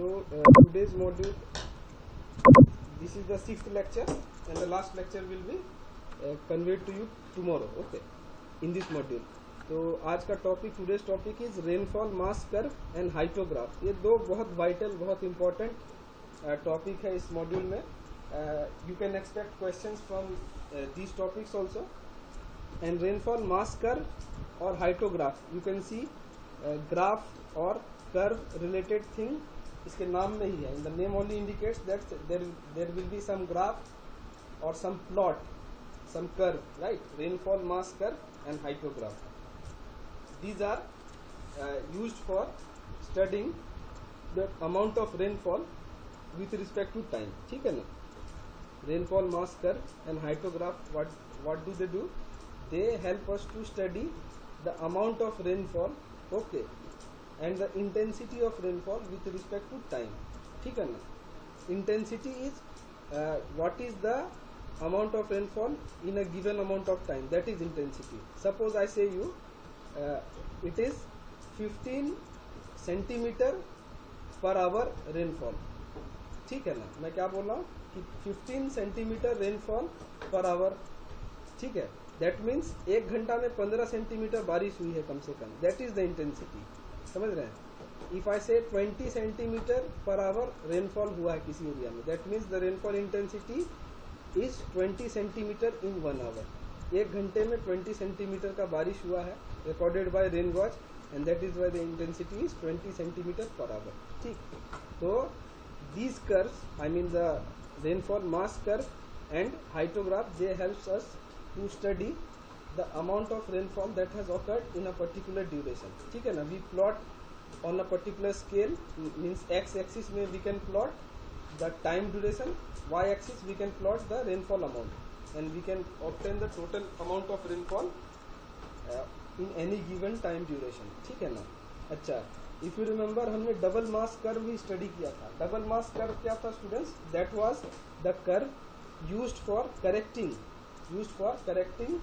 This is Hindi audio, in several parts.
Today's module, this is the 6th lecture and the last lecture will be conveyed to you tomorrow, okay, in this module. तो आज का topic, today's topic is rainfall mass curve and hydrograph. ये दो बहुत वाइटल, बहुत इंपॉर्टेंट टॉपिक है इस मॉड्यूल में. You can expect questions from these topics also. And rainfall mass curve और hydrograph, you can see graph और कर्व रिलेटेड थिंग इसके नाम में ही है. In the name only indicates that there will be some graph और some plot, some curve, right? Rainfall mass curve and hydrograph. These are used for studying the amount of rainfall with respect to time. ठीक है ना? Rainfall mass curve and hydrograph, what do they do? They help us to study the amount of rainfall, okay, and the intensity of rainfall with respect to time. ठीक है ना? Intensity is what is the amount of rainfall in a given amount of time. That is intensity. Suppose I say you it is 15 centimetre per our rainfall. ठीक है ना? मैं क्या बोल रहा हूँ कि 15 सेंटीमीटर रेनफॉल पर आवर. ठीक है? दैट मीन्स 1 घंटा में 15 सेंटीमीटर बारिश हुई है कम से कम. That is the intensity. समझ रहे हैं? इफ आई से 20 सेंटीमीटर पर आवर रेनफॉल हुआ है किसी एरिया में, that means the rainfall intensity is 20 centimeter in 1 hour. 1 घंटे में 20 सेंटीमीटर का बारिश हुआ है recorded by rain gauge, and that is why the intensity is 20 centimeter per hour. ठीक. So these curves, I mean the rainfall mass curve and hydrograph, they helps us to study the amount of rainfall that has occurred in a particular duration. ठीक है ना? We plot on a particular scale, means x axis में we can plot the time duration, y axis we can plot the rainfall amount, and we can obtain the total amount of rainfall in any given time duration. ठीक है ना? अच्छा, इफ यू रिमेम्बर हमने डबल मास कर्व भी स्टडी किया था. डबल मास कर्व क्या था students? That was the curve used for correcting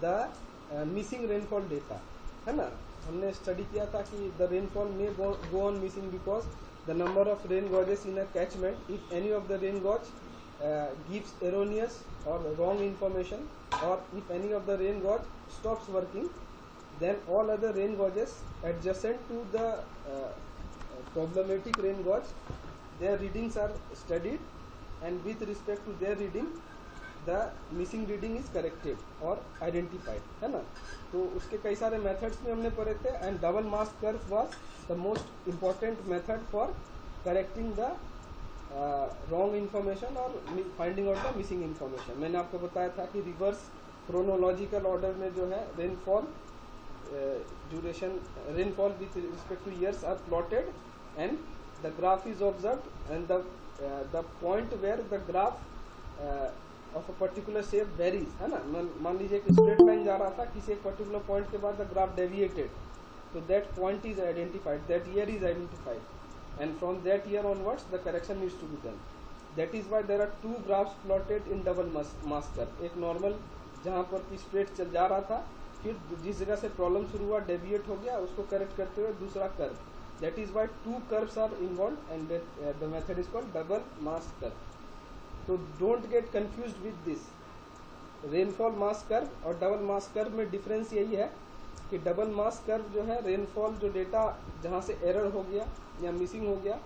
the missing rainfall data. है ना? हमने स्टडी किया था कि द रेनफॉल में go on missing because the number of rain gauges in a catchment, if any of the rain gauge gives erroneous or wrong information, or if any of the rain gauge stops working, then all other rain gauges adjacent to the problematic rain gauge, their readings are studied, and with respect to their reading the missing reading is corrected or identified. है ना? तो उसके कई सारे methods में हमने पढ़े थे, and double mass curve was the most important method for correcting the wrong information और finding out the missing information. मैंने आपको बताया था कि रिवर्स क्रोनोलॉजिकल ऑर्डर में जो है rainfall duration, rainfall with respect to years are plotted and the graph is observed, and the point where the graph of a particular shape varies. है ना? मान लीजिए कि स्ट्रेट लाइन जा रहा था, किसी एक पर्टिकुलर पॉइंट के बाद द ग्राफ डेविएटेड, तो that point is identified, that year is identified, and from that year onwards the correction needs to be done. That is why there are 2 graphs plotted in double mass curve. एक नॉर्मल जहाँ पर कि स्ट्रेट चल जा रहा था, फिर जिस जगह से प्रॉब्लम शुरू हुआ डेविएट हो गया, उसको करेक्ट करते हुए दूसरा curve. That is why 2 curves are involved, and the method is called double mass curve. So don't get confused with this. Rainfall mass curve और डबल मास कर्व में डिफरेंस यही है कि डबल मास कर्व जो है, रेनफॉल जो डेटा जहाँ से एरर हो गया या मिसिंग हो गया,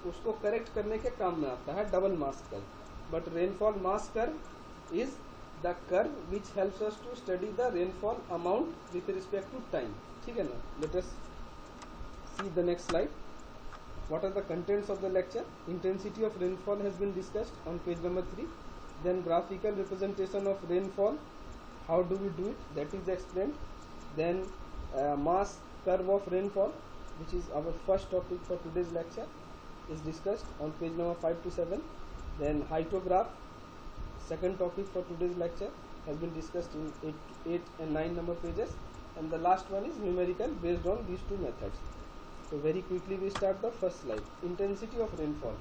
उसको करेक्ट करने के काम में आता है double mass curve. But rainfall mass curve is the curve which helps us to study the rainfall amount with respect to time. ठीक है ना? Let us see the next slide. What are the contents of the lecture? Intensity of rainfall has been discussed on page number 3. Then graphical representation of rainfall, how do we do it, that is explained. Then mass curve of rainfall, which is our first topic for today's lecture, is discussed on page number 5 to 7. Then hydrograph, second topic for today's lecture, has been discussed in 8 and 9 number pages, and the last one is numerical based on these 2 methods. So very quickly we start the first slide. Intensity of rainfall.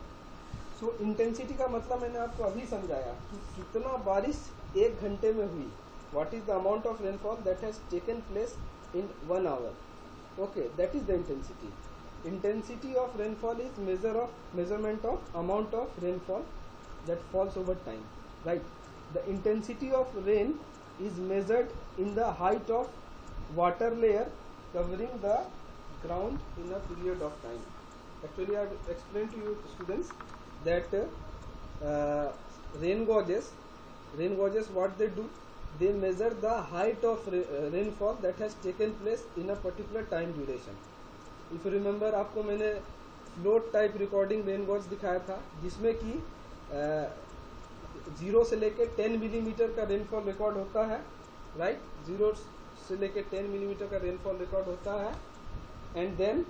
So intensity का मतलब मैंने आपको अभी समझाया कि कितना बारिश 1 घंटे में हुई. What is the amount of rainfall that has taken place in 1 hour? Okay, that is the intensity. intensity of rainfall is measurement of amount of rainfall that falls over time, right? The intensity of rain is measured in the height of water layer covering the ground in a period of time. Actually, I have explained to you students that rain gauges, what they do, they measure the height of rainfall that has taken place in a particular time duration. If you remember, आपको मैंने float type recording rain gauge दिखाया था, जिसमें कि 0 से लेके 10 मिलीमीटर का रेनफॉल रिकॉर्ड होता है, राइट? 0 से लेके 10 मिलीमीटर का रेनफॉल रिकॉर्ड होता है, and then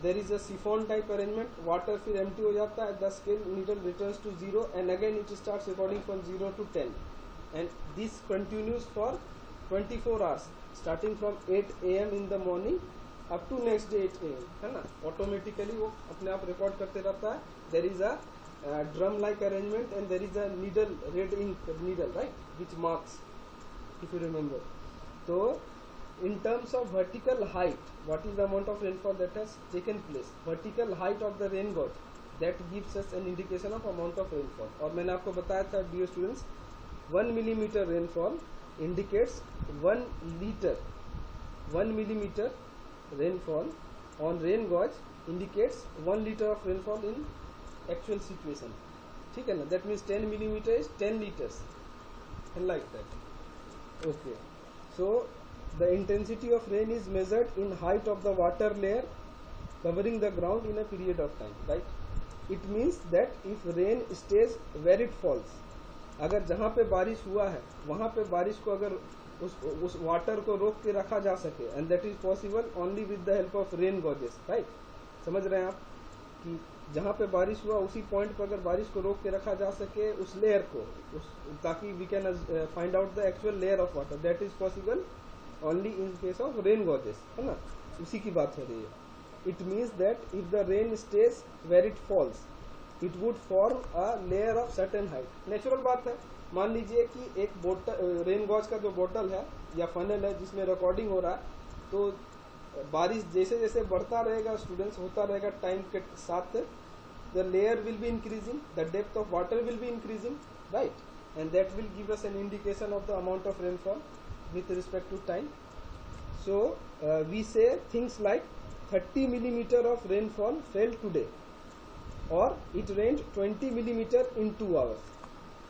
there is a siphon type arrangement. Water फिर एम्प्टी हो जाता है, the scale needle returns to 0 and again it starts recording from 0 to 10, and this continues for 24 hours starting from 8 AM in the morning up to next day 8 AM, है ना? ऑटोमेटिकली वो अपने आप रिकॉर्ड करते रहता है. देर is a drum like arrangement and there is a needle, red ink needle, right, which marks, if you remember. So in terms of vertical height, what is the amount of rainfall that has taken place? Vertical height of the rain gauge, that gives us an indication of amount of rainfall. और मैंने आपको बताया था dear students, 1 millimeter rainfall indicates 1 millimeter rainfall on rain gauge indicates 1 liter of rainfall in actual situation. ठीक है ना? That means 10 millimeter is 10 liters, and like that. Okay. So the intensity of rain is measured in height of the water layer covering the ground in a period of time, right? It means that if rain stays where it falls, अगर जहाँ पे बारिश हुआ है वहाँ पे बारिश को अगर उस वाटर को रोक के रखा जा सके, and that is possible only with the help of rain gauges, right? समझ रहे हैं आप कि जहाँ पे बारिश हुआ उसी पॉइंट पर अगर बारिश को रोक के रखा जा सके उस लेयर को, ताकि we can find out the actual layer of water, that is possible only in case of rain gauges, है ना? उसी की बात हो रही है. It means that if the rain stays where it falls it would form a layer of certain height. Natural बात है. मान लीजिए कि एक बोतल, रेन गॉज का जो बोतल है या फनल है जिसमें रिकॉर्डिंग हो रहा है, तो बारिश जैसे जैसे बढ़ता रहेगा स्टूडेंट्स, होता रहेगा टाइम के साथ, the layer will be increasing, the depth of water will be increasing, right? And that will give us an indication of the amount of rainfall with respect to time. So we say things like 30 millimeter of rainfall fell today, or it rained 20 millimeter in 2 hours,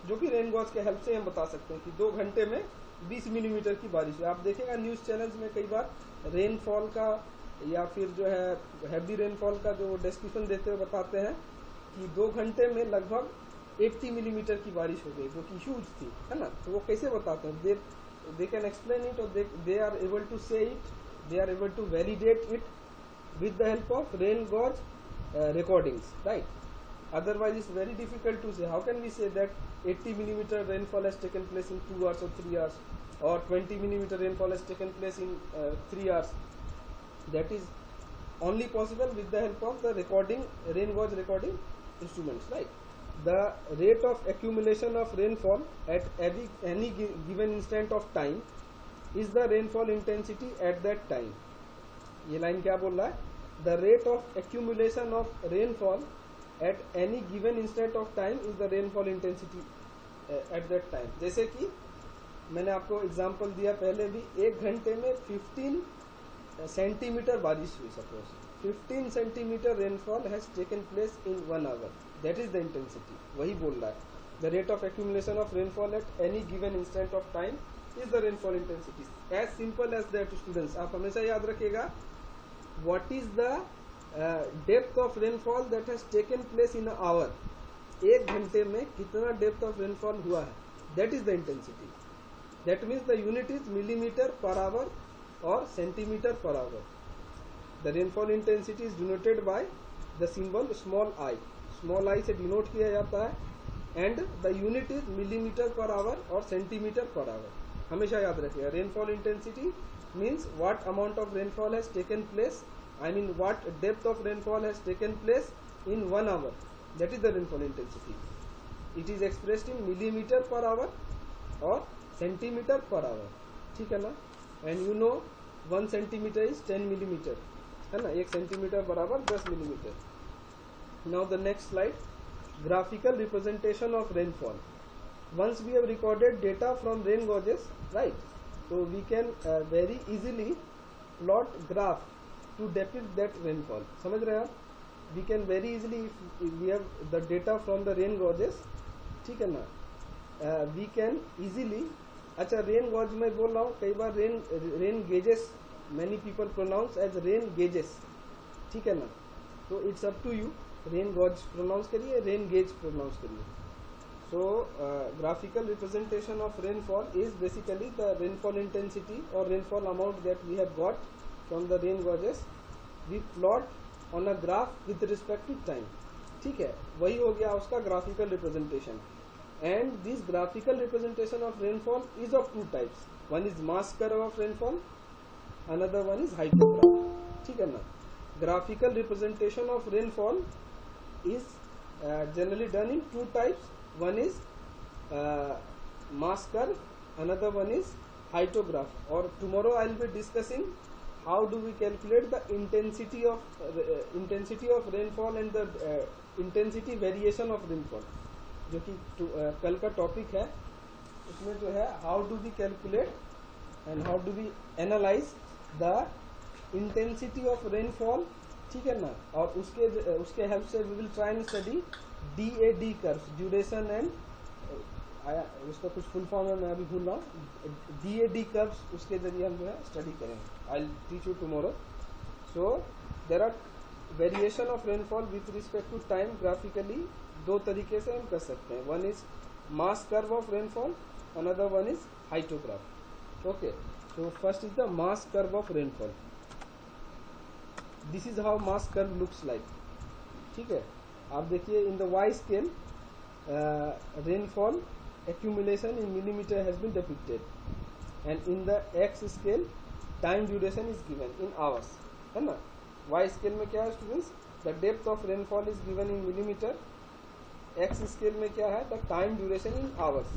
जो कि रेन गॉज के हेल्प से हम बता सकते हैं कि 2 घंटे में 20 मिलीमीटर की बारिश हुई. आप देखेगा न्यूज चैनल्स में कई बार रेनफॉल का या फिर जो है हैवी रेनफॉल का जो डिस्क्रिप्शन देते हुए बताते हैं कि 2 घंटे में लगभग 80 मिलीमीटर की बारिश हो गई, जो कि ह्यूज थी, है ना? तो वो कैसे बताते हैं? दे कैन एक्सप्लेन इट, और they are able to say it, they are able to validate it with the help of rain gauge recordings, right? Otherwise it's very difficult to say. How can we say that 80 millimeter rainfall has taken place in 2 hours or 3 hours, or 20 millimeter rainfall has taken place in 3 hours? That is only possible with the help of the recording, rain gauge recording instruments, right? The rate of accumulation of rainfall at any given instant of time is the rainfall intensity at that time. ये लाइन क्या बोल रहा है? The rate of accumulation of rainfall at any given instant of time is the rainfall intensity at that time. जैसे कि मैंने आपको एग्जांपल दिया पहले भी, 1 घंटे में 15 सेंटीमीटर बारिश हुई. Suppose 15 centimeter rainfall has taken place in 1 hour, that is the intensity. वही बोल रहा है. The rate of accumulation of rainfall at any given instant of time is the rainfall intensity. As simple as that students. आप हमेशा याद रखिएगा, what is the depth of rainfall that has taken place in a hour. 1 घंटे में कितना डेप्थ ऑफ रेनफॉल हुआ है, that is the intensity. That means the unit is millimetre per hour or centimeter per hour. The rainfall intensity is denoted by the symbol small I. Small I से denote किया जाता है, and the unit is millimeter per hour or centimeter per hour. हमेशा याद रखिएगा. Rainfall intensity means what amount of rainfall has taken place. I mean what depth of rainfall has taken place in 1 hour. That is the rainfall intensity. It is expressed in millimeter per hour or centimeter per hour. ठीक है ना? And you know 1 centimeter is 10 millimeter. है ना, 1 सेंटीमीटर बराबर 10 millimetre. Now the next slide, graphical representation of rainfall. Once we have recorded data from rain gauges, right, so we can very easily plot graph to depict that rainfall. समझ रहे हैं आप? We can very easily, if we have the data from the rain gauges, ठीक है ना, we can easily, अच्छा रेन गॉज मैं बोल रहा हूँ, कई बार rain gauges many people pronounce as rain gauges, ठीक है ना, तो it's up to you, rain gauge pronounce करिए, रेन गेज प्रोनाउंस करिए. So graphical representation of rainfall is basically the rainfall intensity or rainfall amount that we have got from the rain gauges. We plot on a graph with respect to time. ठीक है, वही हो गया उसका graphical representation. And this graphical representation of rainfall is of two types. One is mass curve of rainfall, another one is hyetograph. ठीक है ना. Graphical representation of rainfall is generally done in two types. One is mass curve, another one is hyetograph. Or tomorrow I will be discussing how do we calculate the intensity of rainfall and the intensity variation of rainfall, जो कि कल का टॉपिक है. उसमें जो है how do we calculate and how do we analyze the intensity of rainfall, ठीक है ना. और उसके हेल्प से we will try and study DAD curve, duration and, उसका कुछ फुल फॉर्म है मैं अभी भूल रहा हूँ, DAD कर्व्स, उसके जरिए हम जो है स्टडी करेंगे. I will teach you tomorrow. So there are variation of rainfall with respect to time. Graphically दो तरीके से हम कर सकते हैं. One is mass curve of rainfall, another one is hyetograph. Okay, so first is the mass curve of rainfall. This is how mass curve looks like. ठीक है, आप देखिए in the Y scale rainfall accumulation in millimeter has been depicted, and in the x scale time duration is given in hours, है ना. y scale में क्या है students, the depth of rainfall is given in millimeter. x scale में क्या है, the time duration in hours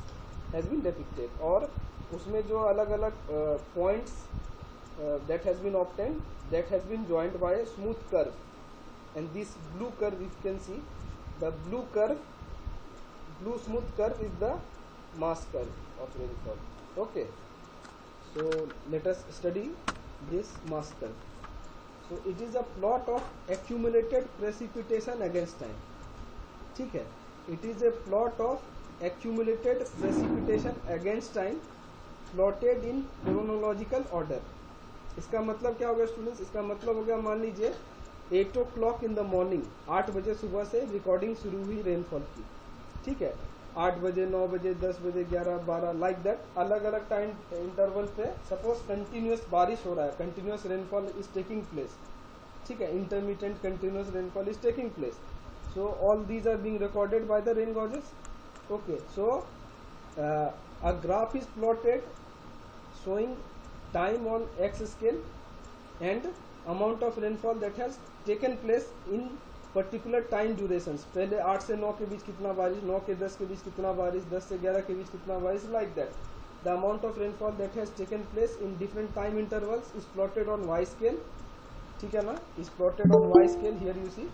has been depicted. और उसमें जो अलग अलग points that has been obtained, that has been joined by a smooth curve. And this blue curve, if you can see, the blue smooth curve is the mass curve of rainfall. Okay, so let us study this mass curve. So it is a plot of accumulated precipitation against time. ठीक है, it is a plot of accumulated precipitation against time plotted in chronological order. इसका मतलब क्या हो गया स्टूडेंट्स, इसका मतलब हो गया, मान लीजिए 8 o'clock in the morning, 8 बजे सुबह से रिकॉर्डिंग शुरू हुई रेनफॉल की. ठीक है, 8 बजे, 9 बजे, 10 बजे, 11, 12, लाइक दैट, अलग अलग टाइम इंटरवल पे सपोज कंटिन्यूस बारिश हो रहा है, continuous rainfall is taking place. ठीक है, intermediate continuous rainfall is taking place. So all these are being recorded by the rain gauges. Okay, so a graph is plotted showing time on x scale and amount of rainfall that has taken place in particular time durations. पहले 8 से 9 के बीच कितना बारिश, 9 के 10 के बीच कितना बारिश, 10 से 11 के बीच कितना बारिश, like that. The amount of rainfall that has taken place in different time intervals is plotted on Y scale. ठीक है ना, is plotted on Y scale, here you see,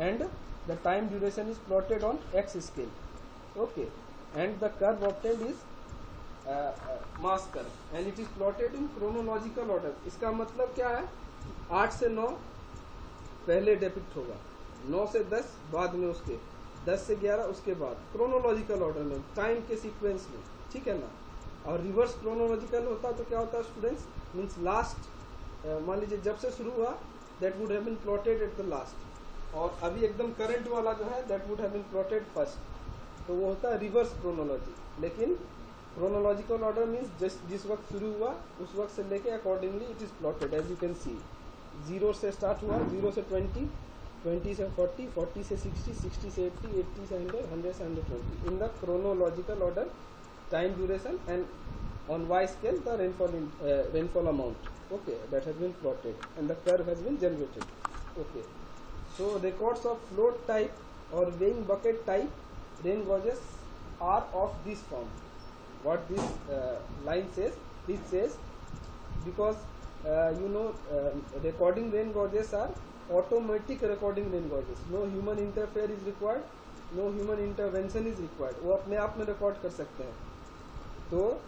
and the time duration is plotted on X scale. Okay, and the curve obtained is mass curve and it is plotted in chronological order. इसका मतलब क्या है, 8 से 9 पहले डेपिक्ट होगा, 9 से 10 बाद में उसके, 10 से 11 उसके बाद, क्रोनोलॉजिकल ऑर्डर में, टाइम के सीक्वेंस में. ठीक है ना. और रिवर्स क्रोनोलॉजिकल होता तो क्या होता है स्टूडेंट्स, मीन्स लास्ट, मान लीजिए जब से शुरू हुआ that would have been plotted at the last, और अभी एकदम करंट वाला जो है that would have been plotted first. तो वो होता है रिवर्स क्रोनोलॉजी. लेकिन क्रोनोलॉजिकल ऑर्डर मीन्स जिस वक्त शुरू हुआ उस वक्त से लेके accordingly it is plotted. As you can see, 0 से स्टार्ट हुआ, 0 से 20, 20 से 40, 40 से 60, 60 से 80, 80 से 100, 100 से 120 in the chronological order, time duration, and on y scale the rainfall amount. Okay, that has been plotted and the curve has been generated. Okay, so records of float type or weighing bucket type rain gauges are of this form. What this line says, this says because recording rain gauges are automatic recording rain gauges. No human interfere is required, no human intervention is required. वो अपने आप में रिकॉर्ड कर सकते हैं. तो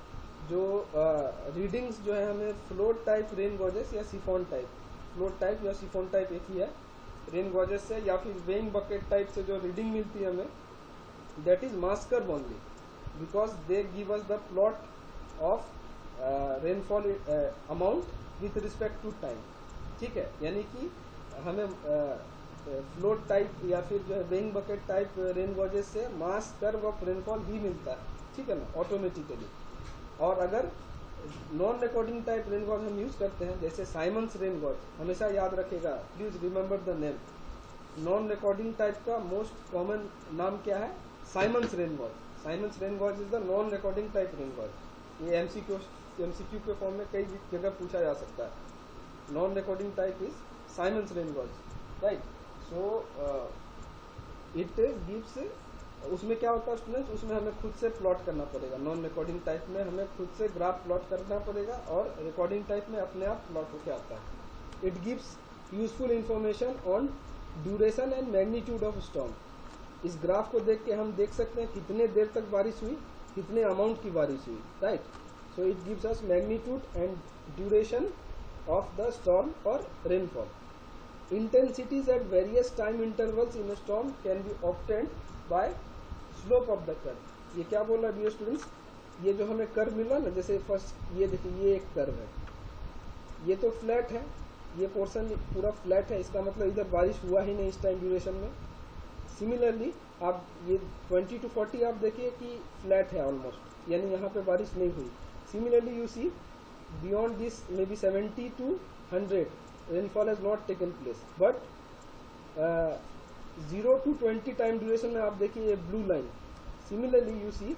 जो रीडिंग्स जो है हमें फ्लोट टाइप रेन गॉजेस या सिफोन टाइप, फ्लोट टाइप या सिफोन टाइप एक ही है, रेन गॉजेस से या फिर वेइंग बकेट टाइप से जो रीडिंग मिलती है हमें, that is mass curve only, because they give us the plot of rainfall amount with respect to time. ठीक है, यानी कि हमें फ्लोट टाइप या फिर जो है weighing bucket type rain gauges से मास कर्व ऑफ रेनफॉल ही मिलता है. ठीक है ना, ऑटोमेटिकली. और अगर non recording type rain gauge हम यूज करते हैं, जैसे साइमंस रेन गॉज, हमेशा याद रखेगा, please remember the name. Non recording type का मोस्ट कॉमन नाम क्या है? Symons rain gauge. Symons rain gauge is the non recording type rain gauge. ये एमसीक्यू के फॉर्म में कई जगह पूछा जा सकता है. Non recording type is Symons rain gauge, right. So it gives, उसमें क्या होता है स्टूडेंट्स, उसमें हमें खुद से प्लॉट करना पड़ेगा. नॉन रिकॉर्डिंग टाइप में हमें खुद से ग्राफ प्लॉट करना पड़ेगा, और रिकॉर्डिंग टाइप में अपने आप प्लॉट होके आता है. It gives useful information on duration and magnitude of storm. इस ग्राफ को देख के हम देख सकते हैं कितने देर तक बारिश हुई, कितने अमाउंट की बारिश हुई, right. So it gives us magnitude and duration of the storm और rainfall. Intensities at various time intervals in a storm can be obtained by slope of the curve. ये क्या बोल रहा है डियर स्टूडेंट्स, ये जो हमें कर्व मिला ना, जैसे फर्स्ट ये देखिए, ये एक कर्व है, ये तो फ्लैट है, ये पोर्शन पूरा फ्लैट है, इसका मतलब इधर बारिश हुआ ही नहीं इस टाइम ड्यूरेशन में. सिमिलरली आप ये 20 to 40 आप देखिए कि फ्लैट है ऑलमोस्ट, यानी यहाँ पे बारिश नहीं हुई. Similarly you see beyond this may be 70 to 100 rainfall has not taken place, but 0 to 20 time duration में आप देखिए ये blue line. Similarly you see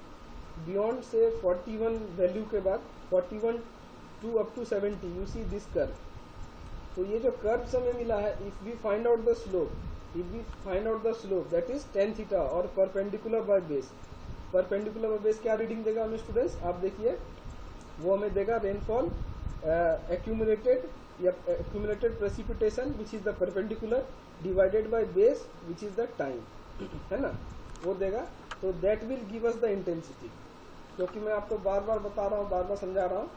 beyond से 41 वैल्यू के बाद 41 to up to 70 you see this curve. तो ये जो कर्व हमें मिला है, if we find out the slope, that is tan theta और perpendicular by base. Perpendicular by base क्या रीडिंग देगा हमें स्टूडेंट्स, आप देखिए, वो हमें देगा rainfall accumulated precipitation which is the perpendicular divided by base which is the time, है ना, वो देगा. तो that will give us the intensity. क्योंकि मैं आपको बार बार बता रहा हूँ, बार बार समझा रहा हूँ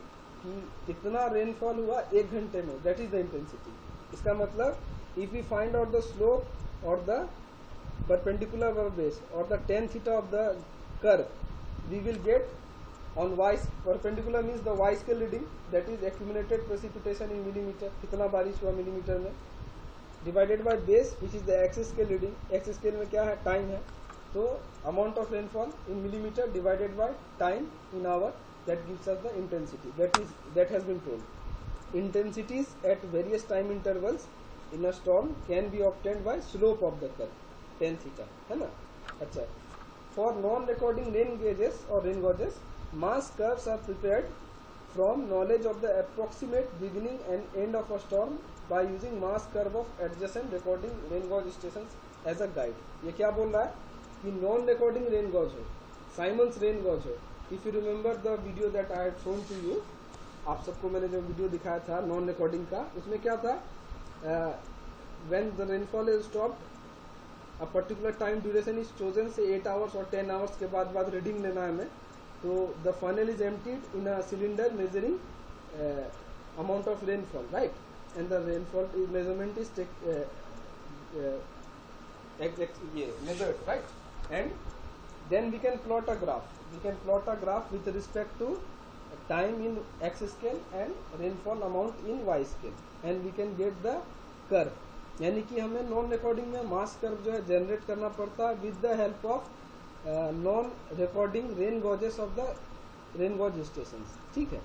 कि कितना रेनफॉल हुआ 1 घंटे में, that is the intensity. इसका मतलब if we find out the slope or the perpendicular base or the tan theta of the curve, we will get on y, perpendicular means the y scale reading, that is accumulated precipitation in millimeter, कितना बारिश हुआ मिलीमीटर में, divided by base which is the x scale reading. x scale में क्या है, टाइम है, तो amount of rainfall in millimeter divided by time in hour, that gives us the intensity. That has been told. Intensities at various time intervals in a storm can be obtained by slope of the curve, tan theta, है ना. अच्छा, for non-recording rain gauges or rain gauges, mass curves are prepared from knowledge of the approximate beginning and end of a storm by using mass curve of adjacent recording rain gauge stations as a guide. ये क्या बोल रहा है कि नॉन रिकॉर्डिंग रेन गॉज हो, साइमंस रेन गॉज हो. If you remember the video that I had shown to you, आप सबको मैंने जो वीडियो दिखाया था नॉन रिकॉर्डिंग का, उसमें क्या था, when the rainfall is stopped, a particular time duration is chosen, से 8 आवर्स और 10 आवर्स के बाद रीडिंग लेना है हमें. तो the funnel is emptied in a cylinder measuring amount of rainfall, right, and the rainfall measurement is measured, right, and then we can plot a graph with respect to time in x scale and rainfall amount in y scale, and we can get the curve. यानी कि हमें नॉन रिकॉर्डिंग में मास कर्व जो है जनरेट करना पड़ता है with the help of non recording rain gauges of the rain gauge stations. ठीक है,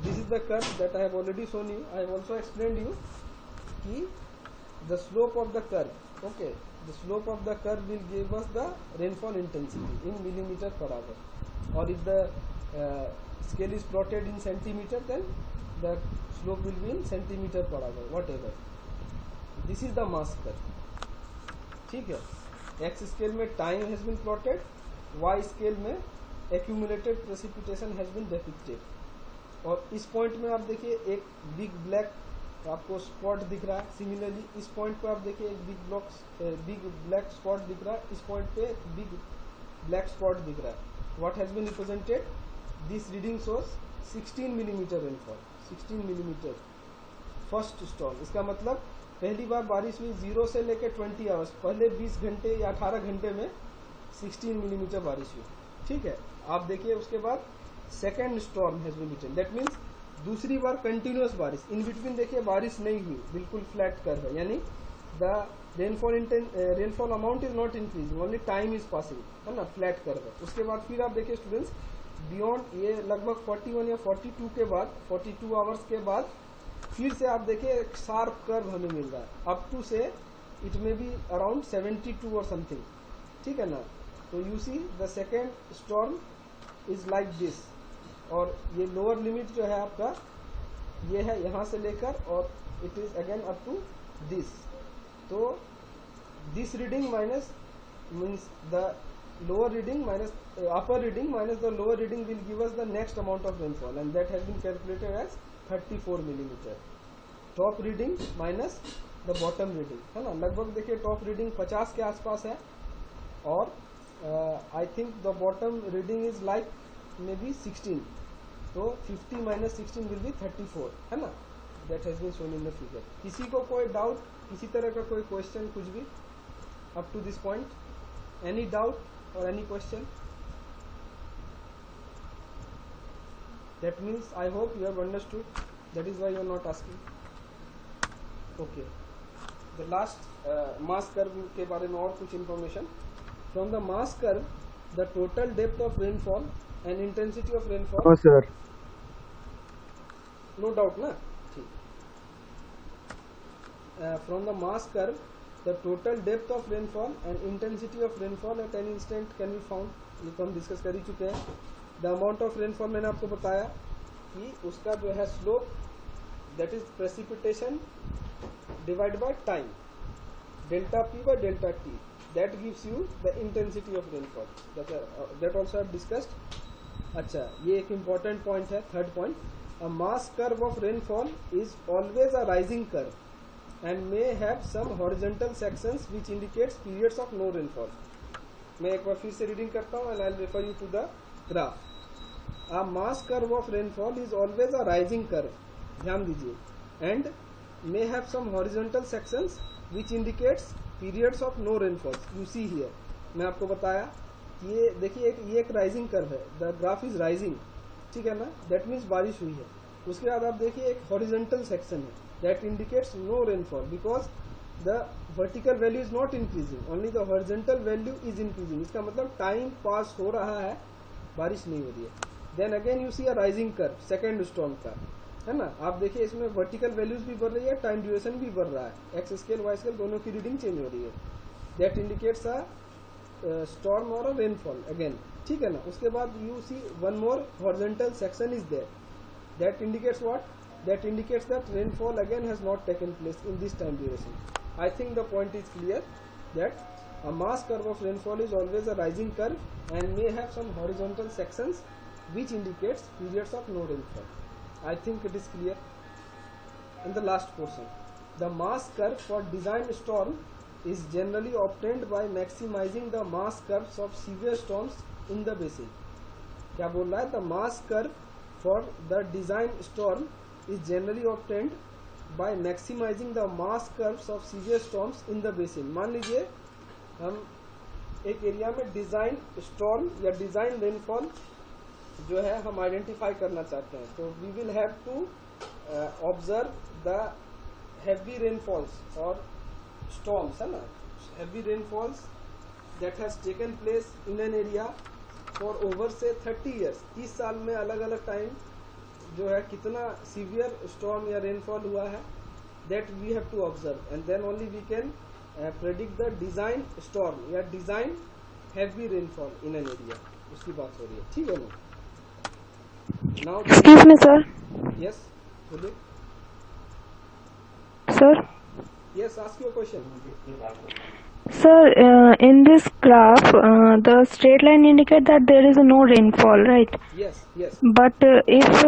this is the curve that I have already shown you. I have also explained you कि the slope of the curve, okay, the slope of the curve will give us the rainfall intensity in millimeter per hour, or if the scale is plotted in centimeter, then the slope will be in centimeter per hour, whatever. This is the mass curve. ठीक है, x scale में time has been plotted, y scale में accumulated precipitation has been depicted. और इस पॉइंट में आप देखिए एक बिग ब्लैक आपको स्पॉट दिख रहा है। सिमिलरली इस पॉइंट पे आप देखिए एक बिग ब्लैक स्पॉट दिख रहा है, इस पॉइंट पे बिग ब्लैक स्पॉट दिख रहा है। What has been represented, this reading shows 16 millimeter rainfall, 16 millimeter first storm. इसका मतलब पहली बार बारिश हुई 0 से लेकर 20 आवर्स, पहले 20 घंटे या 18 घंटे में 16 मिलीमीटर बारिश हुई। ठीक है, आप देखिए उसके बाद second storm has been written, that means दूसरी बार कंटिन्यूअस बारिश। इन बिटवीन देखिए बारिश नहीं हुई, बिल्कुल फ्लैट कर्व है, यानी the rainfall amount is not increasing, only time is passing, है ना, फ्लैट कर्व है। उसके बाद फिर आप देखिए स्टूडेंट्स, बियॉन्ड ये लगभग 41 या 42 के बाद, 42 आवर्स के बाद फिर से आप देखिए एक शार्प कर्व हमें मिल रहा है, up to say it may be around 72 और समथिंग। ठीक है ना, तो you see the second storm is like this, और ये लोअर लिमिट जो है आपका ये है यहाँ से लेकर, और it is again up to this. तो this reading minus means the lower reading minus upper reading minus the lower reading will give us the next amount of rainfall, and that has been calculated as 34 millimeter. Top reading minus the bottom reading, है ना, लगभग देखिए टॉप रीडिंग 50 के आसपास है, और I think the bottom reading is like may be 16, तो 50 माइनस 16 विल बी 34, है ना, that has been shown in the figure. किसी को कोई डाउट, किसी तरह का कोई क्वेश्चन, कुछ भी up to this point, any doubt or any question? That means I hope you have understood, that is why you are not asking. Okay, the last mass curve के बारे में और कुछ information. From the mass curve, the total depth of rainfall and intensity of rainfall. हाँ सर, no doubt ना, ठीक। From the mass curve, the total depth of rainfall and intensity of rainfall at any instant can be found. ये तो हम डिस्कस कर ही चुके हैं। द अमाउंट ऑफ रेनफॉल मैंने आपको बताया कि उसका जो है slope, that is precipitation divide by time, delta P by delta T, that gives you the intensity of rainfall, that also have discussed. अच्छा, ये एक इम्पॉर्टेंट पॉइंट है, third point, a mass curve of rainfall is always a rising curve and may have some horizontal sections which indicates periods of no rainfall. मैं एक बार फिर से रीडिंग करता हूँ and I'll refer you to the graph. A mass curve of rainfall is always a rising curve, ध्यान दीजिए, and may have some horizontal sections which indicates periods of no rainfall. You see here, मैं आपको बताया कि ये देखिए ये एक राइजिंग कर्व है, the graph is rising, ठीक है ना, that means बारिश हुई है। उसके बाद आप देखिए एक हॉरिजॉन्टल सेक्शन है, that indicates no rainfall because the vertical value is not increasing, only the horizontal value is increasing. इसका मतलब टाइम पास हो रहा है, बारिश नहीं हो रही है। Then again you see a rising curve, second storm का, है ना, आप देखिए इसमें वर्टिकल वैल्यूज भी बढ़ रही है, टाइम ड्यूरेशन भी बढ़ रहा है, एक्स स्केल वाई स्केल दोनों की रीडिंग चेंज हो रही है। दैट इंडिकेट्स अ स्टॉर्म और अ रेनफॉल अगेन, ठीक है ना। उसके बाद you see one more horizontal section is there, that indicates what, that indicates that rainfall again has not taken place in this time duration. I think the point is clear that a mass curve of rainfall is always a rising curve and may have some horizontal sections which indicates periods of no rainfall. I think it is clear. In the last portion, the mass curve for designed storm is generally obtained by maximizing the mass curves of severe storms in the basin. क्या बोल रहा है, the mass curve for the designed storm is generally obtained by maximizing the mass curves of severe storms in the basin. मान लीजिए हम एक एरिया में डिजाइन स्टॉर्म या डिजाइन रेनफॉल जो है हम आइडेंटिफाई करना चाहते हैं, तो we will have to observe the heavy rainfalls और स्टॉर्म्स, है ना, heavy rainfalls that has taken place in an area for over से 30 ईयर्स, 30 साल में अलग अलग टाइम जो है कितना सीवियर स्टॉर्म या रेनफॉल हुआ है, that we have to observe and then only we can predict the design storm या design heavy rainfall in an area, उसकी बात हो रही है, ठीक है ना। Now excuse me sir. Yes बोलिए sir. Yes, ask your question. Sir, in this graph, the straight line indicate that there is no rainfall, right? Yes, yes. But if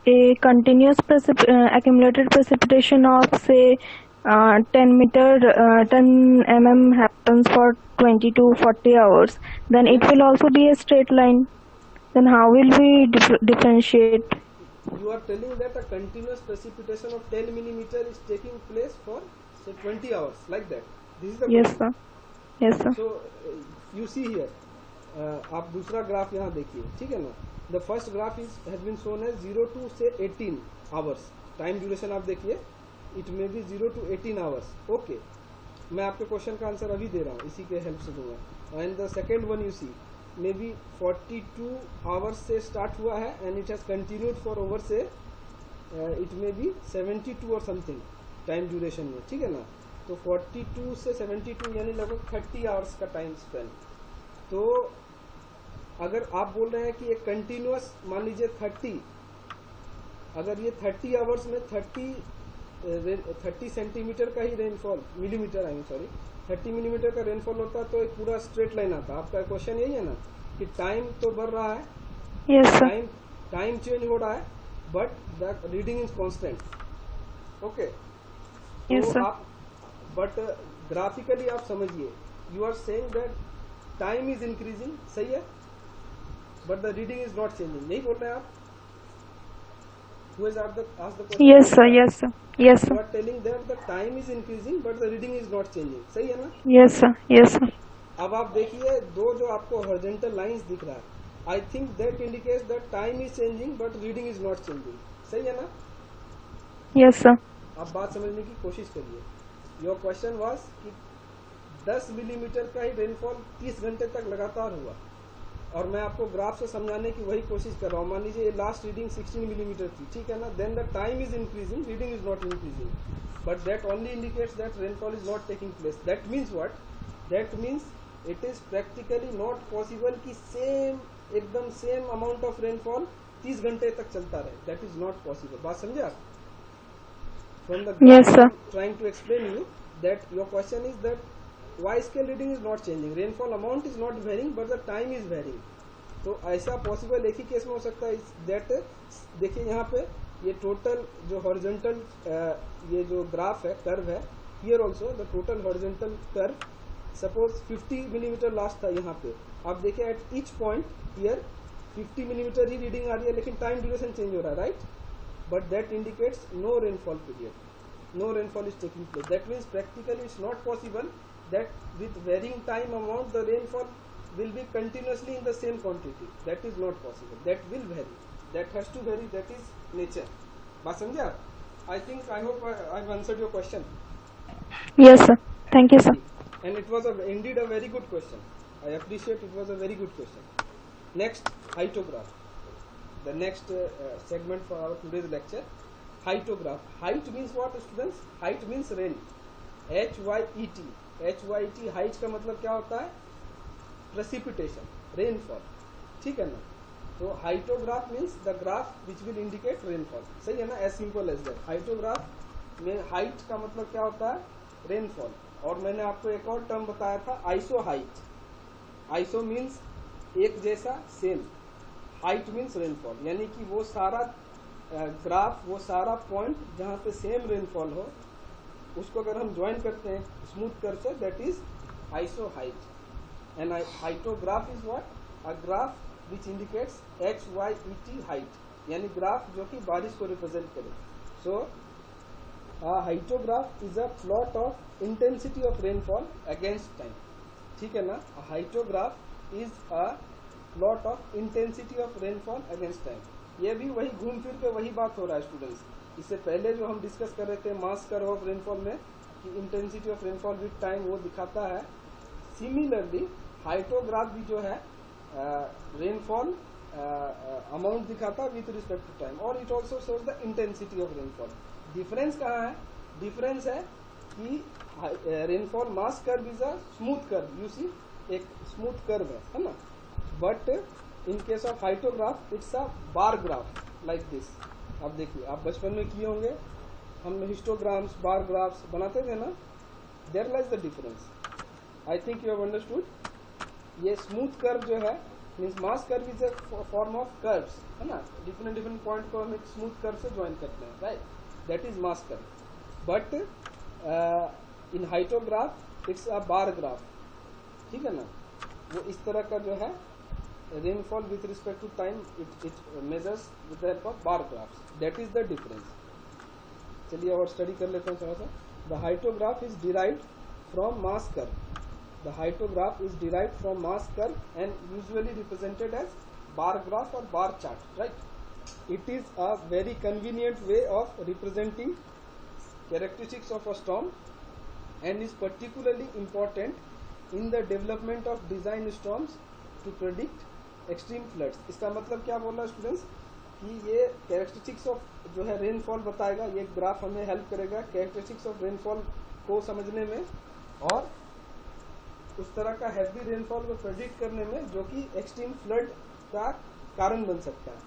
a continuous accumulated precipitation of say 10 mm happens for 20 to 40 hours, then it Yes. will also be a straight line. Then how will we differentiate? You are telling that a continuous precipitation of 10 millimeter is taking place for say 20 hours, like that. This is the Yes, question. sir. Yes, sir. So you see here, आप दूसरा ग्राफ यहाँ देखिए, ठीक है ना. The first graph is has been shown as 0 to say 18 hours. Time duration आप देखिए, it may be 0 to 18 hours. Okay, मैं आपके क्वेश्चन का आंसर अभी दे रहा हूँ, इसी के हेल्प से दूंगा. And the second one you see may be 42 hours से स्टार्ट हुआ है and it has continued for over से इट मे बी 72 और समथिंग टाइम ड्यूरेशन में, ठीक है ना. तो 42 से 72 यानी लगभग 30 आवर्स का टाइम स्पेंड. तो अगर आप बोल रहे हैं कि एक कंटिन्यूअस मान लीजिए 30, अगर ये 30 आवर्स में 30 सेंटीमीटर का ही rainfall, millimetre I am sorry, 30 millimetre का रेनफॉल होता तो एक पूरा स्ट्रेट लाइन आता. आपका क्वेश्चन यही है ना कि टाइम तो बढ़ रहा है, Yes, sir. टाइम चेंज हो रहा है, but the reading is constant. Okay, Yes, sir. आप बट ग्राफिकली आप समझिए, you are saying that time is increasing, सही है, but the reading is not changing. नहीं बोल रहे हैं आप? Who has asked the question? Yes, sir. Yes, sir. Yes, You sir. are telling that the time is increasing but the reading is not changing. सही है ना? Yes, sir. Yes, sir. अब आप देखिए दो जो आपको horizontal lines दिख रहा है, I think that indicates that time is changing but reading is not changing. सही है ना? Yes, sir. आप बात समझने की कोशिश करिए. Your question was कि 10 मिलीमीटर का ही रेनफॉल 30 घंटे तक लगातार हुआ, और मैं आपको ग्राफ से समझाने की वही कोशिश कर रहा हूँ. मान लीजिए ये लास्ट रीडिंग 16 मिलीमीटर थी, ठीक है ना. Then the time is increasing, reading is not increasing, but that only indicates that rainfall is not taking place. That means what? That means it is practically not possible कि एकदम सेम अमाउंट ऑफ रेनफॉल 30 घंटे तक चलता रहे. That is not possible. बात समझे आप? From the Yes, sir. Trying to explain you that your question is that why scale reading is not changing, rainfall amount is not varying but the time is varying. तो ऐसा पॉसिबल एक ही केस में हो सकता है. दैट देखिए यहाँ पे ये टोटल जो हॉरिजॉन्टल ये जो ग्राफ है, कर्व है, here also the total horizontal curve suppose 50 millimetre last था यहाँ पे. आप देखिए at each point here 50 millimetre ही रीडिंग आ रही है, लेकिन टाइम ड्यूरेशन चेंज हो रहा है, right? But that indicates no rainfall period, no rainfall is taking place. That means practically it's not possible that with varying time amount the rainfall will be continuously in the same quantity. That is not possible. That will vary. That has to vary. That is nature. बात समझे आप? I think I hope I've answered your question. Yes, sir. Thank you, sir. And it was indeed a very good question. I appreciate it was a very good question. Next, hydrograph. The next segment for our today's lecture. Hydrograph. Height means what, students? Height means rain. H-Y-E-T. H-Y-E-T. Height का मतलब क्या होता है? Precipitation, rainfall. ठीक है ना? तो hydrograph means the graph which will indicate rainfall. सही है ना? As simple as that. Hydrograph में height का मतलब क्या होता है? Rainfall. और मैंने आपको एक और टर्म बताया था, आइसो हाइट. आइसो मीन्स एक जैसा, सेम. हाइट मीन्स रेनफॉल, यानी कि वो सारा ग्राफ, वो सारा पॉइंट जहाँ पे सेम रेनफॉल हो, उसको अगर हम ज्वाइन करते हैं स्मूथ कर से, that is isohyet. And hyetograph is what? A graph which indicates HYET hyet, यानी ग्राफ जो कि बारिश को रिप्रेजेंट करे. So hyetograph is a plot of intensity of rainfall against time. ठीक है ना? Hyetograph is a plot of intensity of rainfall against time. ये भी वही घूम फिर के वही बात हो रहा है स्टूडेंट्स. इससे पहले जो हम डिस्कस कर रहे थे मास कर्व ऑफ रेनफॉल में, कि intensity of rainfall with time वो दिखाता है. सिमिलरली हाइटोग्राफ भी जो है रेनफॉल अमाउंट दिखाता है विद रिस्पेक्ट टू टाइम, और it also shows the intensity of rainfall. Difference कहाँ है? डिफरेंस है कि rainfall mass curve is a smooth curve. You see, एक स्मूथ कर्व है ना. But in case of hyetograph it's a bar graph like this. आप देखिए, आप बचपन में किए होंगे, हम हिस्टोग्राम्स, बार ग्राफ्स बनाते थे ना. There lies the difference. I think you have understood. ये स्मूथ कर्व जो है means mass curve is a form of curves, है ना. डिफरेंट डिफरेंट पॉइंट को हम एक स्मूथ कर्व से ज्वाइन करते हैं, right. That is mass curve. But in hyetograph it's a bar graph, ठीक है ना. वो इस तरह का जो है rainfall with respect to time it measures with the help of bar graphs. That is the difference. चलिए और स्टडी कर लेते हैं थोड़ा सा. The hyetograph is derived from mass curve. The hytograph is derived from mass curve and usually represented as bar graph or bar chart, right? It is a very convenient way of representing characteristics of a storm and is particularly important in the development of design storms to predict extreme floods. इसका मतलब क्या बोल रहा है स्टूडेंट्स कि ये कैरेक्टरिस्टिक्स ऑफ जो है रेनफॉल बताएगा. ये ग्राफ हमें हेल्प करेगा कैरेक्टरिस्टिक्स ऑफ रेनफॉल को समझने में और उस तरह का हैवी रेनफॉल को प्रेडिक्ट करने में जो कि एक्सट्रीम फ्लड का कारण बन सकता है.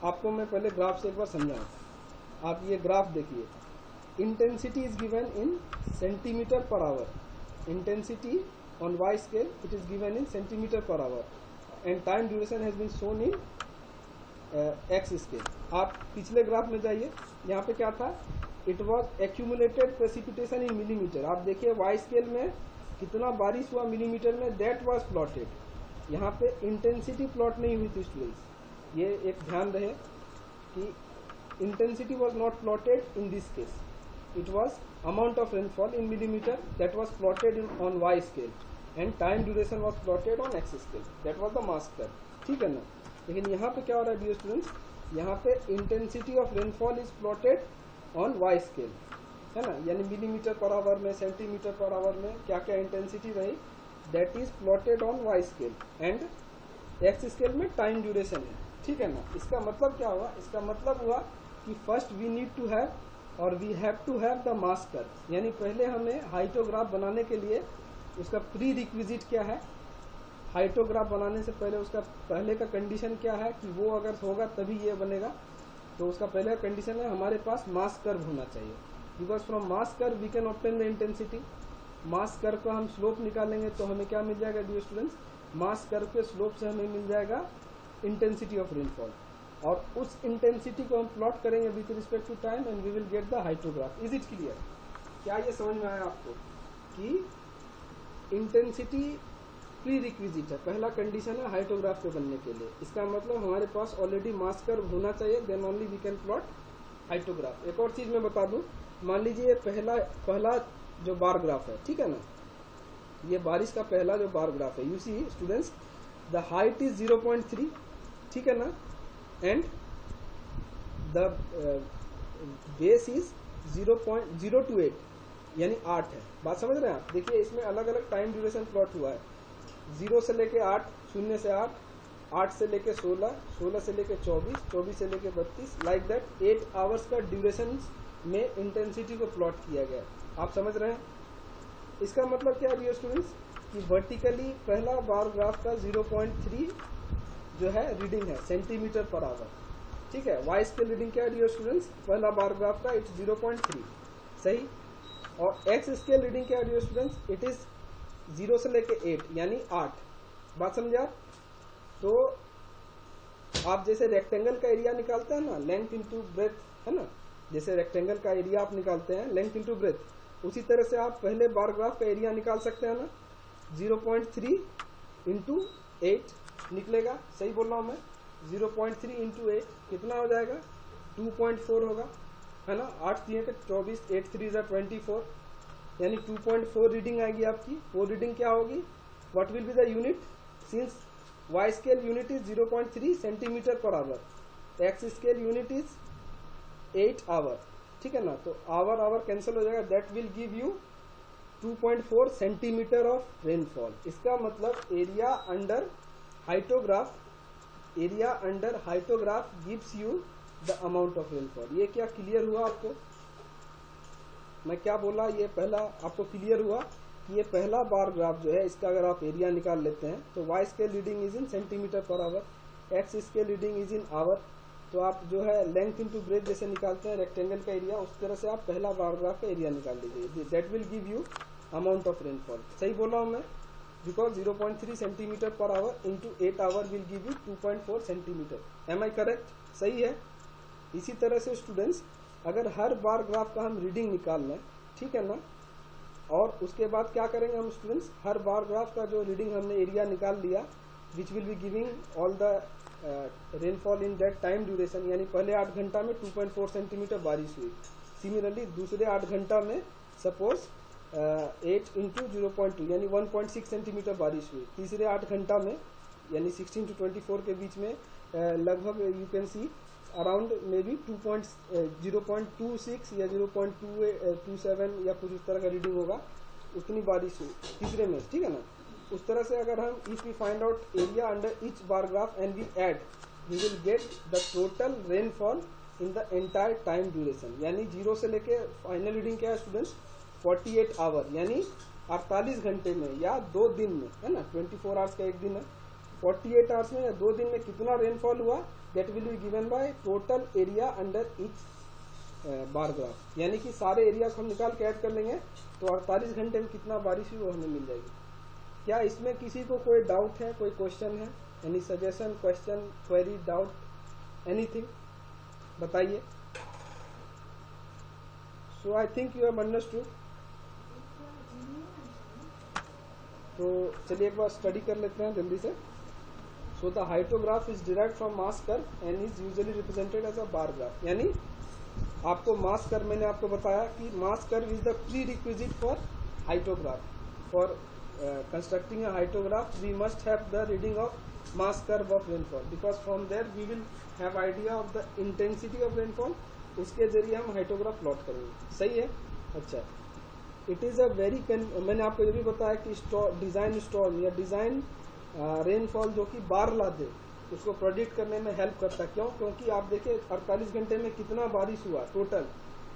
आपको मैं पहले ग्राफ से एक बार समझाऊं. आप ये ग्राफ देखिए. Intensity is given in centimetre per hour. Intensity on Y scale it is given in centimetre per hour and time duration has been shown in X scale. आप पिछले ग्राफ में जाइए. यहाँ पे क्या था, it was accumulated precipitation in millimetre. आप देखिए वाई स्केल में कितना बारिश हुआ मिलीमीटर में, दैट वाज प्लॉटेड. यहाँ पे इंटेंसिटी प्लॉट नहीं हुई थी स्टूडेंट्स. ये एक ध्यान रहे कि intensity was not plotted in this case. It was amount of rainfall in millimetre that was plotted on Y scale and time duration was plotted on X scale. That was the mass curve, ठीक है ना. लेकिन यहाँ पे क्या हो रहा है डियर स्टूडेंट्स, यहाँ पे intensity of rainfall is plotted on Y scale, है ना. यानी मिलीमीटर पर आवर में, सेंटीमीटर पर आवर में क्या क्या इंटेंसिटी रही, that is plotted on Y scale and X scale में टाइम ड्यूरेशन है, ठीक है ना. इसका मतलब क्या हुआ, इसका मतलब हुआ कि first we need to have और we have to have the mass curve. यानी पहले हमें हाइटोग्राफ बनाने के लिए उसका प्री रिक्विजिट क्या है. हाइटोग्राफ बनाने से पहले उसका पहले का कंडीशन क्या है कि वो अगर होगा तभी ये बनेगा. तो उसका पहले का कंडीशन है हमारे पास मास कर्व होना चाहिए. Because from mass curve we can obtain the intensity. Mass curve का हम स्लोप निकालेंगे तो हमें क्या मिल जाएगा डियर स्टूडेंट्स, मास कर्व के स्लोप से हमें मिल जाएगा इंटेंसिटी ऑफ रेनफॉल. और उस इंटेंसिटी को हम प्लॉट करेंगे with respect to time and we will get the hydrograph. Is it clear? क्या ये समझ में आया आपको कि इंटेंसिटी प्री रिक्विजिट है, पहला कंडीशन है हाइड्रोग्राफ के बनने के लिए. इसका मतलब हमारे पास ऑलरेडी मास कर्व होना चाहिए, then only we can plot hydrograph. एक और चीज मैं बता दूं, मान लीजिए पहला जो बार ग्राफ है, ठीक है ना, ये बारिश का पहला जो बार ग्राफ है. You see students, the height is 0.3, ठीक है ना, एंड द बेस इज 0.028 यानी 8 है. बात समझ रहे हैं आप? देखिए इसमें अलग अलग टाइम ड्यूरेशन प्लॉट हुआ है. 0 से लेके 8, 0 से 8, 8 से लेके 16, 16 से लेके 24, 24 से लेके 32, लाइक दैट 8 आवर्स का ड्यूरेशन में इंटेंसिटी को प्लॉट किया गया. आप समझ रहे हैं? इसका मतलब क्या है डियर स्टूडेंट्स कि वर्टिकली पहला बार ग्राफ का 0.3 जो है रीडिंग है सेंटीमीटर पर आवर, ठीक है. वाई स्केल रीडिंग क्या है डियर स्टूडेंट्स, पहला बार ग्राफ का इट्स 0.3, सही. और एक्स स्केल रीडिंग क्या है डियर स्टूडेंट्स, इट इज 0 से लेके 8 यानी 8. बात समझे आप? तो आप जैसे रेक्टेंगल का एरिया निकालते हैं ना, लेंथ इंटू ब्रेथ, है ना, जैसे रेक्टेंगल का एरिया आप निकालते हैं लेंथ इंटू ब्रेथ, उसी तरह से आप पहले बार ग्राफ का एरिया निकाल सकते हैं ना. 0.3 इंटू 8 निकलेगा, सही बोल रहा हूं मैं. 0.3 इंटू 8 कितना हो जाएगा, 2.4 होगा, है ना. 8 3 के 24, 8 3 जा 24 यानी 2.4 रीडिंग आएगी आपकी. वो रीडिंग क्या होगी, what will be the unit, since Y scale unit is 0.3 centimetre per hour, X scale unit is 8 hour, ठीक है ना. तो आवर कैंसिल हो जाएगा, that will give you 2.4 centimetre of rainfall. इसका मतलब area under hyetograph gives you the amount of rainfall. ये क्या क्लियर हुआ आपको? मैं क्या बोला, ये पहला आपको क्लियर हुआ कि ये पहला बार ग्राफ जो है इसका अगर आप एरिया निकाल लेते हैं तो Y scale reading is in centimetre per hour, X scale reading is in hour. तो आप जो है लेंथ इंटू ब्रेथ जैसे निकालते हैं रेक्टेंगल का एरिया, उस तरह से आप पहला बार ग्राफ का एरिया निकाल लीजिए. That will give you amount of rainfall. सही बोला हूँ मैं? Because 0.3 centimetre per hour into 8 hour will give you 2.4 centimetre. Am I correct? सही है। इसी तरह से स्टूडेंट्स अगर हर बार ग्राफ का हम रीडिंग निकाल लें, ठीक है ना, और उसके बाद क्या करेंगे हम स्टूडेंट्स, हर बार ग्राफ का जो रीडिंग हमने एरिया निकाल लिया which will be giving all the rainfall in that time duration, यानी पहले 8 घंटा में 2.4 सेंटीमीटर बारिश हुई। सिमिलरली दूसरे 8 घंटा में सपोज 8 इंटू 0.2 यानी 1.6 सेंटीमीटर बारिश हुई। तीसरे 8 घंटा में यानी 16 to 24 के बीच में लगभग you can C around may be 0.26 या 0.27 या कुछ उस तरह का रीडिंग होगा, उतनी बारिश हुई तीसरे में, ठीक है ना। उस तरह से अगर हम if we find out area under each bar graph and we add, we will get the total rainfall in the entire time duration. यानी 0 से लेके फाइनल रीडिंग क्या है स्टूडेंट्स, 48 आवर यानी 48 घंटे में या 2 दिन में, है ना, 24 आवर्स का एक दिन है, 48 आवर्स में या 2 दिन में कितना रेनफॉल हुआ, that will be given by total area under each bar graph. यानी कि सारे एरिया को हम निकाल के ऐड कर लेंगे तो 48 घंटे में कितना बारिश हुई वो हमें मिल जाएगी। क्या इसमें किसी को कोई डाउट है, कोई क्वेश्चन है, any suggestion, question, query, doubt, anything बताइए। So I think you have understood. तो चलिए एक बार स्टडी कर लेते हैं जल्दी से। So the hydrograph is derived from mass curve and is usually represented as a bar graph. यानी आपको मास कर्व, मैंने आपको बताया कि mass curve is the prerequisite for hydrograph. For constructing a hydrograph we must have the reading of mass curve of rainfall, because from there we will have idea of the intensity of rainfall। उसके जरिए हम हाइड्रोग्राफ प्लॉट करेंगे। सही है? अच्छा, इट इज अ वेरी, मैंने आपको ये भी बताया कि डिजाइन स्टॉर्म या डिजाइन रेनफॉल जो कि बार ला दे उसको प्रेडिक्ट करने में हेल्प करता है। क्यों? क्योंकि आप देखिए 48 घंटे में कितना बारिश हुआ टोटल,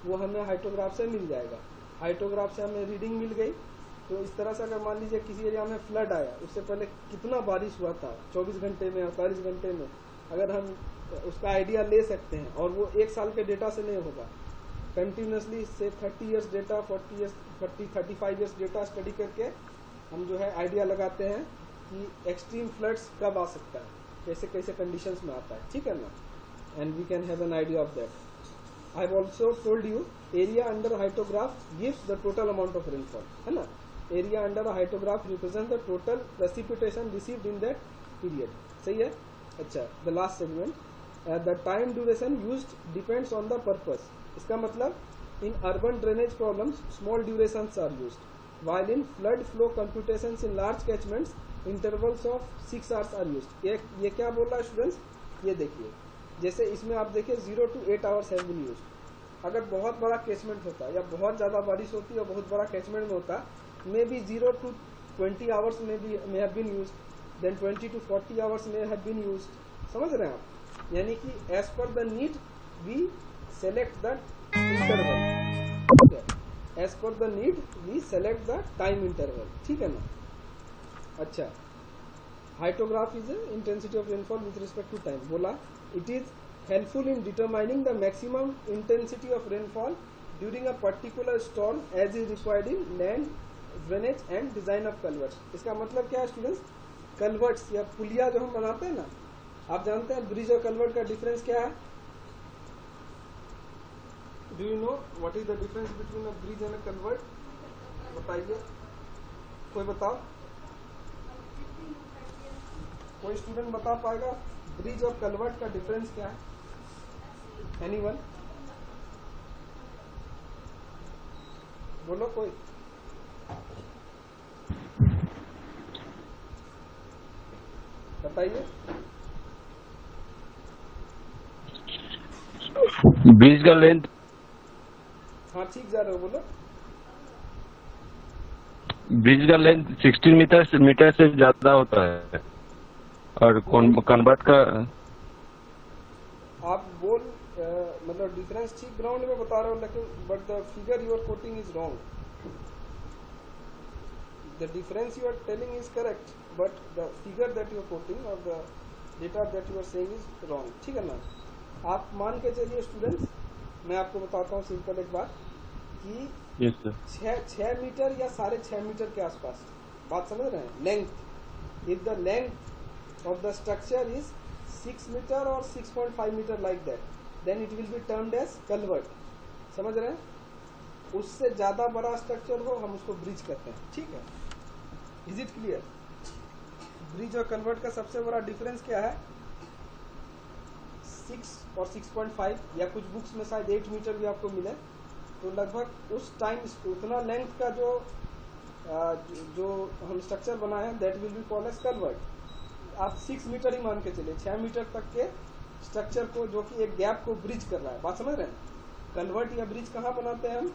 वो हमें हाइड्रोग्राफ से मिल जाएगा। हाइड्रोग्राफ से हमें रीडिंग मिल गई, तो इस तरह से अगर मान लीजिए किसी एरिया में फ्लड आया, उससे पहले कितना बारिश हुआ था 24 घंटे में, 48 घंटे में, अगर हम उसका आइडिया ले सकते हैं, और वो 1 साल के डेटा से नहीं होगा, कंटिन्यूसली से 30 years data, 35 years data study करके हम जो है आइडिया लगाते हैं कि एक्सट्रीम फ्लड्स कब आ सकता है, कैसे कैसे कंडीशंस में आता है, ठीक है ना, and we can have an idea of that. I have also told you area under hydrograph gives the total amount of rainfall, है ना। Area under hydrograph represent the total precipitation received in that period. सही है? अच्छा, the last segment, the time duration used depends on the purpose. इसका मतलब in urban drainage problems small durations are used, while in flood flow computations in large catchments intervals of 6 hours are used. ये क्या बोल रहा है स्टूडेंट्स, ये देखिए, जैसे इसमें आप देखिए 0 to 8 hours have been used. अगर बहुत बड़ा कैचमेंट होता है या बहुत ज्यादा बारिश होती है और बहुत बड़ा कैचमेंट में होता, मे बी 0 to 20 आवर्स में have been used, then 20 to 40 hours में हैव बीन यूज्ड। समझ रहे हैं आप? यानी कि as per the need we select the interval, as per the need we select the time interval, ठीक है ना। अच्छा, hydrograph is intensity of rainfall with respect to time. बोला it is helpful in determining the maximum intensity of rainfall during a particular storm as is required in land drainage and design of culverts. इसका मतलब क्या है स्टूडेंट्स, कल्वर्ट्स या पुलिया जो हम बनाते हैं ना, आप जानते हैं ब्रिज और कल्वर्ट का डिफरेंस क्या है? Do you know what is the difference between a bridge and a culvert? बताइए, कोई बताओ, कोई स्टूडेंट बता पाएगा ब्रिज और कल्वर्ट का डिफरेंस क्या है? एनीवन? बोलो कोई। बताइए। ब्रिज का लेंथ, हाँ ठीक जा रहे हो, बोलो। ब्रिज का लेंथ 16 मीटर से ज्यादा होता है और कन्वर्ट का आप बोल मतलब डिफरेंस ठीक ग्राउंड में बता रहे हो, लेकिन but the figure you are quoting is wrong. The difference you are telling is correct, but the figure that you are quoting or the data that you are saying is wrong, ठीक है ना। आप मान के चलिए स्टूडेंट्स, मैं आपको बताता हूँ सिंपल एक बात कि यस सर। 6 मीटर या 6.5 मीटर के आसपास। बात समझ रहे हैं? Length, if the length of the structure is 6 metre और 6.5 metre like that, then it will be termed as culvert. समझ रहे हैं? उससे ज्यादा बड़ा स्ट्रक्चर हो हम उसको ब्रिज कहते हैं। ठीक है, इज इट क्लियर? ब्रिज और कन्वर्ट का सबसे बड़ा डिफरेंस क्या है? 6 और 6.5 या कुछ बुक्स में शायद 8 मीटर भी आपको मिले, तो लगभग उस टाइम उतना लेंथ का जो हम स्ट्रक्चर बनाए हैं that will be called as culvert. आप 6 मीटर ही मान के चलिए, 6 मीटर तक के स्ट्रक्चर को जो कि एक गैप को ब्रिज कर रहा है। बात समझ रहे हैं? कन्वर्ट या ब्रिज कहाँ बनाते हैं हम?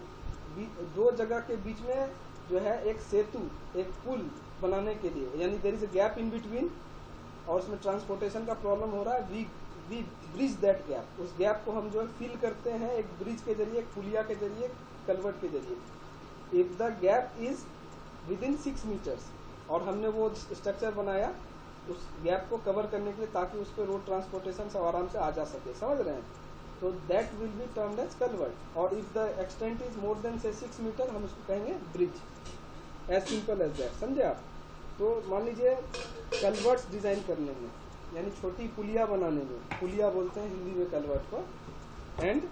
दो जगह के बीच में जो है एक सेतु, एक पुल बनाने के लिए, यानी there is a gap in between और उसमें ट्रांसपोर्टेशन का प्रॉब्लम हो रहा है, वी ब्रिज दैट गैप। उस गैप को हम जो है फिल करते हैं एक ब्रिज के जरिए, एक पुलिया के जरिए, कन्वर्ट के जरिए। If the gap is within 6 metres और हमने वो स्ट्रक्चर बनाया उस गैप को कवर करने के लिए ताकि उस पर रोड ट्रांसपोर्टेशन सब आराम से आ जा सके। समझ रहे हैं? तो that will be termed as culvert. और if the extent is more than say 6 metre हम उसको कहेंगे bridge. As simple as that. समझे आप? तो मान लीजिए कन्वर्ट्स डिजाइन करने में, यानी छोटी पुलिया बनाने में, पुलिया बोलते हैं हिंदी में कन्वर्ट को, एंड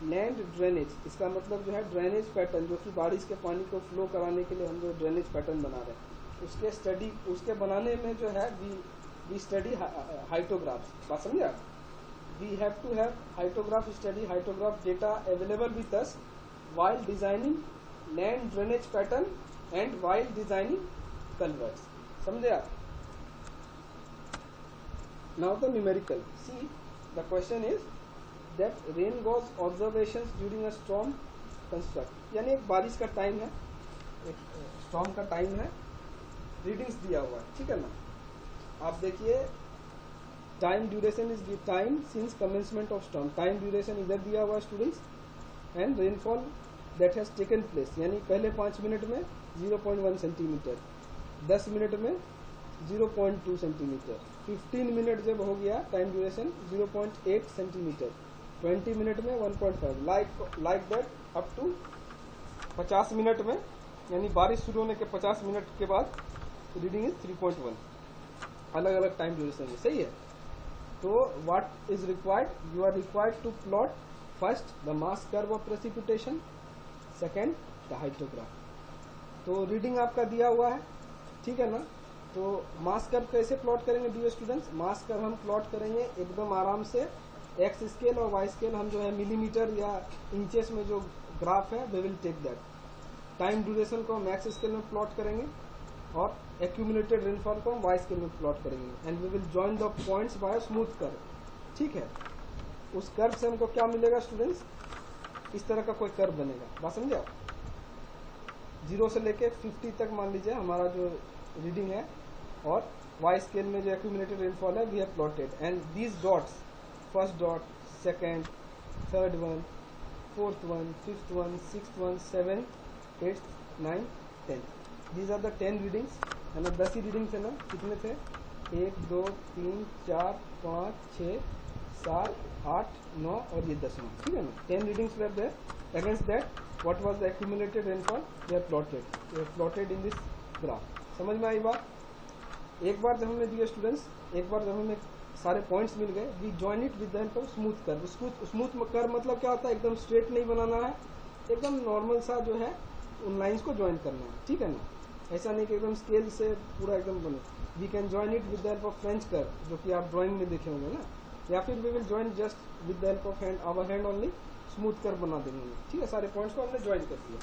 लैंड ड्रेनेज, इसका मतलब जो है ड्रेनेज पैटर्न, जो कि बारिश के पानी को फ्लो कराने के लिए हम जो ड्रेनेज पैटर्न बना रहे हैं, उसके स्टडी, उसके बनाने में जो है वी स्टडी हाइटोग्राफ्स। बात समझे आप? We have to have hyetograph study, hyetograph data available with us while designing land drainage pattern and while designing culverts. समझे आप? Now the numerical. See, the question is that rain gauge observations during a storm construct. यानी एक बारिश का टाइम है, एक स्टॉर्म का टाइम है, रीडिंग्स दिया हुआ है। ठीक है ना? आप देखिए time duration is time since commencement of storm. Time duration इधर दिया हुआ है students, and rainfall that has taken place, यानी पहले 5 मिनट में 0.1 सेंटीमीटर, 10 मिनट में 0.2 सेंटीमीटर, 15 मिनट जब हो गया टाइम ड्यूरेशन 0.8 सेंटीमीटर, 20 मिनट में 1.5, like that up to 50 minute में, यानी बारिश शुरू होने के 50 मिनट के बाद रीडिंग इज 3.1। अलग अलग टाइम ड्यूरेशन है। सही है? तो what is required? You are required to plot first the mass curve of precipitation, second the hyetograph. तो रीडिंग आपका दिया हुआ है। ठीक है ना? तो मास कर्व कैसे प्लॉट करेंगे डियर स्टूडेंट्स? मास कर्व हम प्लॉट करेंगे एकदम आराम से, एक्स स्केल और वाई स्केल हम जो है मिलीमीटर या इंचेस में जो ग्राफ है we will take that. Time duration को हम एक्स स्केल में प्लॉट करेंगे और एक्यूमुलेटेड रेनफॉल को हम वाई स्केल में प्लॉट करेंगे, and we will join the points by smooth curve. ठीक है? उस कर्व से हमको क्या मिलेगा स्टूडेंट्स? इस तरह का कोई कर्व बनेगा। बात समझे आप? 0 से लेके 50 तक मान लीजिए हमारा जो रीडिंग है, और वाई स्केल में जो एक्यूमुलेटेड रेनफॉल है we have plotted, and these dots, first dot, second, third one, fourth one, fifth one, sixth one, 7th, 8th, 9th, 10th, these are the 10 readings है ना। 10 ही रीडिंग्स है ना। कितने थे? 1 2 3 4 5 6 7 8 9 और ये 10वां। ठीक है ना? 10 readings were there. Against that, what was the accumulated rainfall? They are plotted. They are plotted in this graph. समझ में आई बात? एक बार जब हमें दिए स्टूडेंट्स, एक बार जब हमें सारे पॉइंट्स मिल गए, we join it with the help of smooth curve. Smooth curve मतलब क्या होता है? एकदम स्ट्रेट नहीं बनाना है, एकदम नॉर्मल सा जो है उन लाइंस को ज्वाइन करना है। ठीक है ना? ऐसा नहीं कि एकदम स्केल से पूरा एकदम बने। We can join it with the help of French curve, जो कि आप ड्राइंग में देखे होंगे ना, या फिर we will join just with the help of hand, our hand only, smooth curve बना देंगे। ठीक है? सारे पॉइंट्स को हमने ज्वाइन कर दिया,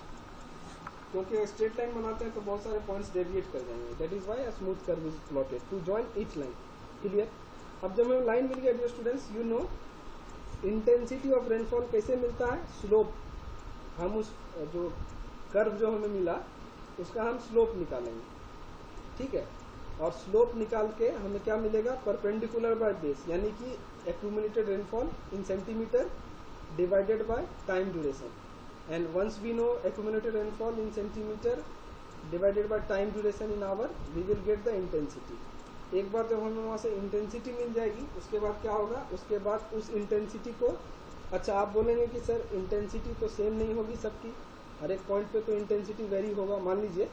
क्योंकि स्ट्रेट लाइन बनाते हैं तो बहुत सारे पॉइंट्स डेविएट कर जाएंगे। That is why a smooth curve is plotted to join each line. Clear? अब जब हमें लाइन मिल गया dear students, you know intensity of rainfall कैसे मिलता है? स्लोप। हम उस जो कर्व जो हमें मिला उसका हम स्लोप निकालेंगे। ठीक है? और स्लोप निकाल के हमें क्या मिलेगा? परपेंडिकुलर बाय बेस, यानी कि accumulated rainfall in centimetre divided by time duration, and once we know accumulated rainfall in centimetre divided by time duration in hour, we will get the intensity. एक बार जब हमें वहां से इंटेंसिटी मिल जाएगी, उसके बाद क्या होगा? उसके बाद उस इंटेंसिटी को, अच्छा आप बोलेंगे कि सर इंटेंसिटी तो सेम नहीं होगी सबकी, हर एक पॉइंट पे तो इंटेंसिटी वेरी होगा। मान लीजिए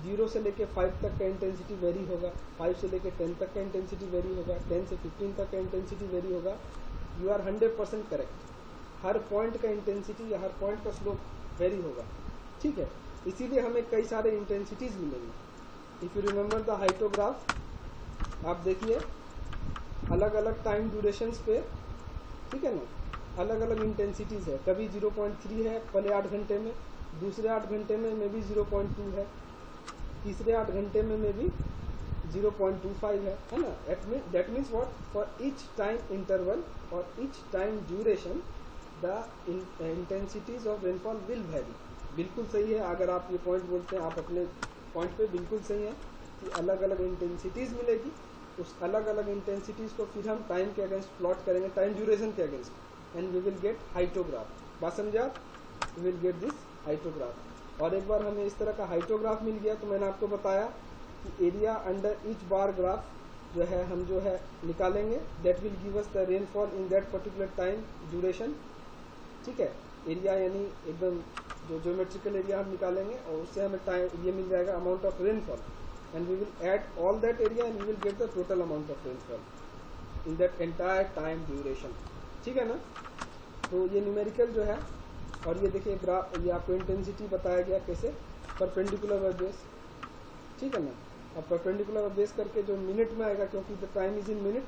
0 से लेके 5 तक का इंटेंसिटी वेरी होगा, 5 से लेके 10 तक का इंटेंसिटी वेरी होगा, 10 से 15 तक का इंटेंसिटी वेरी होगा। You are 100% correct. हर पॉइंट का इंटेंसिटी या हर पॉइंट का स्लोप वेरी होगा, ठीक है। इसीलिए हमें कई सारे इंटेंसिटीज मिलेंगे। If you remember the hyetograph, आप देखिए अलग अलग टाइम ड्यूरेशंस पे, ठीक है ना, अलग अलग इंटेंसिटीज है। कभी 0.3 है पहले 8 घंटे में, दूसरे 8 घंटे में भी 0.2 है, तीसरे 8 घंटे में भी 0.25 है ना। That means what, for each time interval और each time duration the intensities of rainfall will vary. बिल्कुल सही है, अगर आप ये पॉइंट बोलते हैं, आप अपने पॉइंट पे बिल्कुल सही है कि अलग अलग इंटेंसिटीज मिलेगी। उस अलग अलग इंटेंसिटीज को फिर हम टाइम के अगेंस्ट प्लॉट करेंगे, टाइम ड्यूरेशन के against, and we will get hyetograph. बात समझे आप? We will get this hyetograph. और एक बार हमें इस तरह का हाइटोग्राफ मिल गया तो मैंने आपको बताया कि area under each bar graph जो है हम जो है निकालेंगे, that will give us the rainfall in that particular time duration, ठीक है। एरिया यानी एकदम जो ज्योमेट्रिकल एरिया हम निकालेंगे और उससे हमें टाइम ये मिल जाएगा amount of rainfall, and we will add all that area and we will get the total amount of rainfall in that entire time duration, ठीक है ना। तो ये न्यूमेरिकल जो है, और ये देखिए ग्राफ, ये आपको इंटेंसिटी बताया गया कैसे, परपेंडिकुलर बेस, ठीक है ना। अब परपेंडिकुलर बेस करके जो मिनट में आएगा, क्योंकि the time is in minute,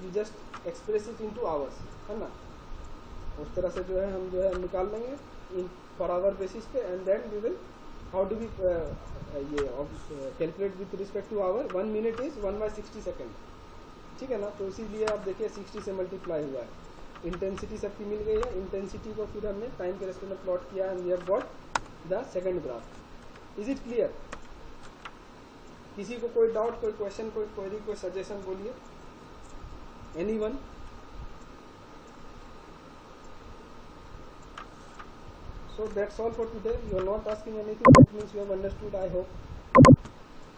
you just express it into hours, है ना। उस तरह से जो है हम जो है निकाल लेंगे इन पर आवर बेसिस पे, and then we will how do we ये calculate with respect to hour. 1 minute is 1/60 second, ठीक है ना। तो इसीलिए आप देखिए 60 से मल्टीप्लाई हुआ है। इंटेंसिटी सबकी मिल गई है, इंटेंसिटी को फिर हमने टाइम के रेस्पेक्ट में प्लॉट किया and we have got the second graph. Is it clear? किसी को कोई डाउट, कोई क्वेश्चन, कोई क्वेरी, कोई सजेशन बोलिए, anyone? So that's all for today. You are not asking anything, that means you have understood, I hope.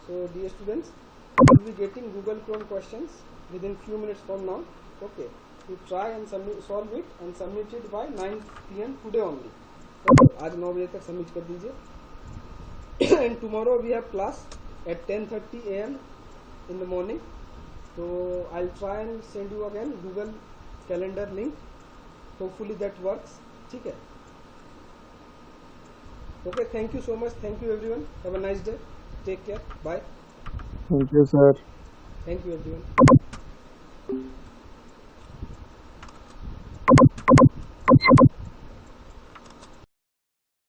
So dear students, you will be getting Google Chrome questions within few minutes from now. Okay, you try and solve it and submit it by 9 PM today only. Okay, आज 9 बजे तक सबमिट कर दीजिए। And tomorrow we have class at 10:30 AM in the morning. So I'll try and send you again Google Calendar link. Hopefully that works. ठीक है? Okay, thank you so much. Thank you everyone. Have a nice day. Take care. Bye. Thank you, sir. Thank you everyone.